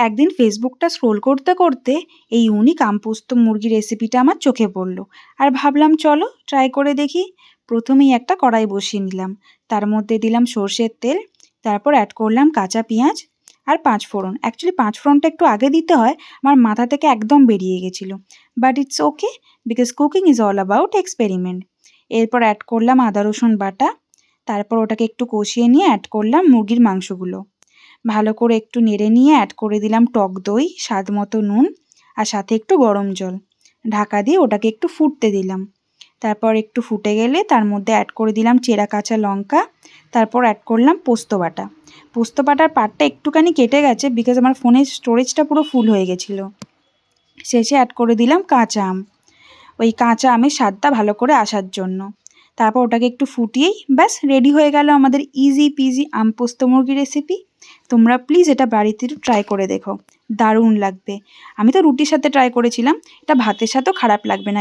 একদিন ফেসবুকটা স্ক্রোল করতে করতে এই ইউনিক আম পোস্ত মুরগি রেসিপিটা আমার চোখে পড়লো। আর ভাবলাম চলো ট্রাই করে দেখি। প্রথমেই একটা কড়াই বসিয়ে নিলাম, তার মধ্যে দিলাম সর্ষের তেল, তারপর অ্যাড করলাম কাঁচা পেঁয়াজ আর পাঁচ ফোড়ন। অ্যাকচুয়ালি পাঁচ ফোড়নটা একটু আগে দিতে হয়, আমার মাথা থেকে একদম বেরিয়ে গেছিলো, but it's okay, because cooking is all about experiment. এরপর অ্যাড করলাম আদা রসুন বাটা, তারপর ওটাকে একটু কষিয়ে নিয়ে অ্যাড করলাম মুরগির মাংসগুলো। ভালো করে একটু নেড়ে নিয়ে অ্যাড করে দিলাম টক দই, স্বাদ মতো নুন, আর সাথে একটু গরম জল। ঢাকা দিয়ে ওটাকে একটু ফুটতে দিলাম। তারপর একটু ফুটে গেলে তার মধ্যে অ্যাড করে দিলাম চেরা কাঁচা লঙ্কা, তারপর অ্যাড করলাম পোস্ত বাটা। পোস্ত বাটার পার্টটা একটুখানি কেটে গেছে, বিকজ আমার ফোনের স্টোরেজটা পুরো ফুল হয়ে গেছিলো। শেষে অ্যাড করে দিলাম কাঁচা আম, ওই কাঁচা আমের স্বাদটা ভালো করে আসার জন্য। তারপর ওটাকে একটু ফুটিয়েই ব্যাস রেডি হয়ে গেল আমাদের ইজি পিজি আম পোস্ত মুরগি রেসিপি। তোমরা প্লিজ এটা বাড়িতে একটু ট্রাই করে দেখো, দারুণ লাগবে। আমি তো রুটির সাথে ট্রাই করেছিলাম, এটা ভাতের সাথেও খারাপ লাগবে না।